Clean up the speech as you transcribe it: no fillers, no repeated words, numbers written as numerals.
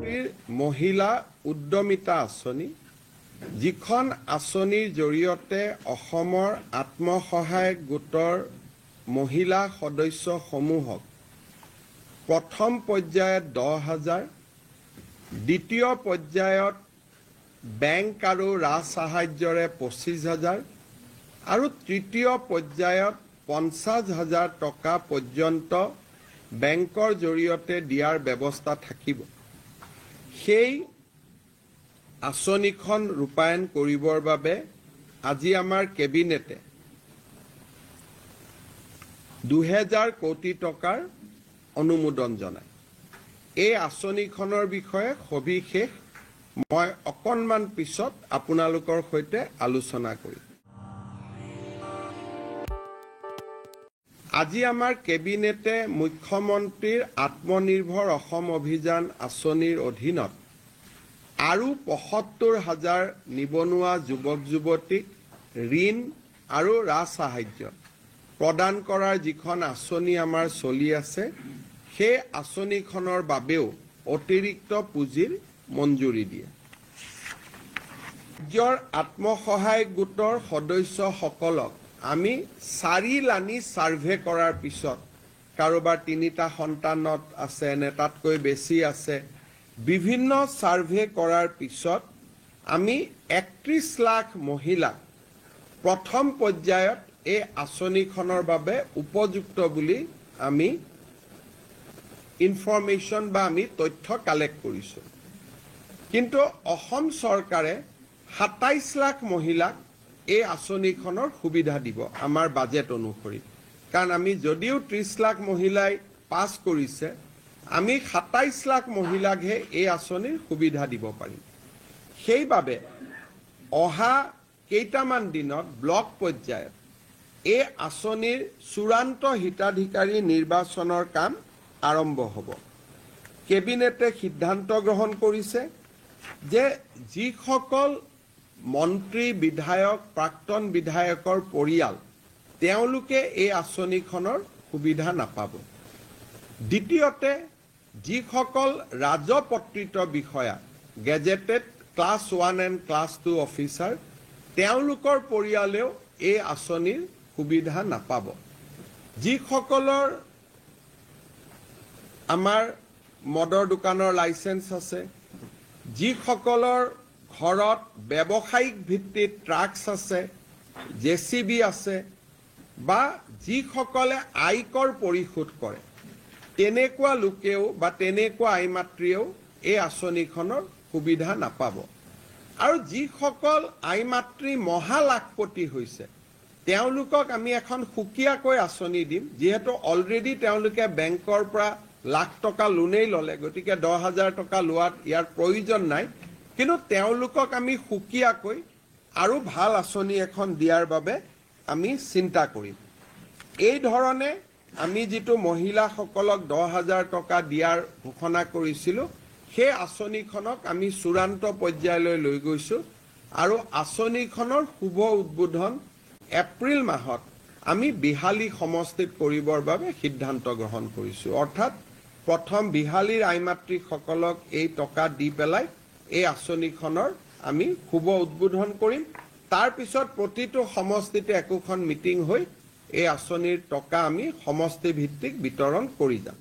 মুখ্যমন্ত্ৰীৰ মহিলা উদ্যমিতা আঁচনি, যিখন আঁচনিৰ জৰিয়তে অসমৰ আত্মসহায়ক গোটৰ মহিলা সদস্যসমূহক প্ৰথম পৰ্যায়ত 10,000, দ্বিতীয় পৰ্যায়ত বেংক আৰু ৰাজ সাহায্যৰে 25,000 আৰু তৃতীয় পৰ্যায়ত 50,000 টকা পৰ্যন্ত বেংকৰ জৰিয়তে দিয়াৰ ব্যৱস্থা থাকিব। সেই আঁচনিখন ৰূপায়ণ কৰিবৰ বাবে আজি আমাৰ কেবিনেটে 2,000 কোটি টকাৰ অনুমোদন জনায়। এই আঁচনিখনৰ বিষয়ে সবিশেষ মই অকণমান পিছত আপোনালোকৰ সৈতে আলোচনা কৰিম। আজি আমাৰ কেবিনেটে মুখ্যমন্ত্ৰীৰ আত্মনিৰ্ভৰ অসম অভিযান আঁচনিৰ অধীনত আৰু ৭৫,000 নিবনুৱা যুৱক যুৱতীক ঋণ আৰু ৰাজ সাহায্য প্ৰদান কৰাৰ যিখন আঁচনি আমাৰ চলি আছে, সেই আঁচনিখনৰ বাবেও অতিৰিক্ত পুঁজিৰ মঞ্জুৰি দিয়ে। ৰাজ্যৰ আত্মসহায়ক গোটৰ সদস্যসকলক আমি 4 লানি সাৰ্ভে কৰাৰ পিছত, কাৰোবাৰ 3টা সন্তানত আছে নে তাতকৈ বেছি আছে, বিভিন্ন সাৰ্ভে কৰাৰ পিছত আমি 31 লাখ মহিলাক প্ৰথম পৰ্যায়ত এই আঁচনিখনৰ বাবে উপযুক্ত বুলি আমি ইনফৰমেশ্যন বা আমি তথ্য কালেক্ট কৰিছোঁ। কিন্তু অসম চৰকাৰে 27 লাখ মহিলাক এই আঁচনিখনৰ সুবিধা দিব আমাৰ বাজেট অনুসৰি। কাৰণ আমি যদিও 30 লাখ মহিলাই পাছ কৰিছে, আমি 27 লাখ মহিলাকহে এই আঁচনিৰ সুবিধা দিব পাৰিম। সেইবাবে অহা কেইটামান দিনত ব্লক পৰ্যায়ত এই আঁচনিৰ চূড়ান্ত হিতাধিকাৰী নিৰ্বাচনৰ কাম আৰম্ভ হ'ব। কেবিনেটে সিদ্ধান্ত গ্ৰহণ কৰিছে যে যিসকল মন্ত্ৰী, বিধায়ক, প্ৰাক্তন বিধায়কৰ পৰিয়াল, তেওঁলোকে এই আঁচনিখনৰ সুবিধা নাপাব। দ্বিতীয়তে, যিসকল ৰাজপত্ৰিত বিষয়া, gazetted class 1 and class 2 officer, তেওঁলোকৰ পৰিয়ালেও এই আঁচনিৰ সুবিধা নাপাব। যিসকলৰ আমাৰ মদৰ দোকানৰ লাইচেন্স আছে, যিসকলৰ ঘৰত ব্যৱসায়িক ভিত্তিত ট্ৰাক্স আছে, JCB আছে, বা যিসকলে আয়কৰ পৰিশোধ কৰে, তেনেকুৱা লোকেও বা তেনেকুৱা আইমাতৃয়েও এই আঁচনিখনৰ সুবিধা নাপাব। আৰু যিসকল আইমাতৃ মহালাখপতি হৈছে, তেওঁলোকক আমি এখন সুকীয়াকৈ আঁচনি দিম। যিহেতু অলৰেডি তেওঁলোকে বেংকৰ পৰা লাখ টকা লোনেই ল'লে, গতিকে 10,000 টকা লোৱাত ইয়াৰ প্ৰয়োজন নাই। কিন্তু তেওঁলোকক আমি সুকীয়াকৈ আৰু ভাল আঁচনি এখন দিয়াৰ বাবে আমি চিন্তা কৰিম। এই ধৰণে আমি যিটো মহিলাসকলক 10,000 টকা দিয়াৰ ঘোষণা কৰিছিলোঁ, সেই আঁচনিখনক আমি চূড়ান্ত পৰ্যায়লৈ লৈ গৈছোঁ আৰু আঁচনিখনৰ শুভ উদ্বোধন এপ্ৰিল মাহত আমি বিহালী সমষ্টিত কৰিবৰ বাবে সিদ্ধান্ত গ্ৰহণ কৰিছোঁ। অৰ্থাৎ প্ৰথম বিহালীৰ আইমাতৃসকলক এই টকা দি পেলাই এই আঁচনিখনৰ আমি শুভ উদ্বোধন কৰিম। তাৰ পিছত প্ৰতিটো সমষ্টিতে একোখন মিটিং হৈ এই আঁচনিৰ টকা আমি সমষ্টি ভিত্তিক বিতৰণ কৰি যাম।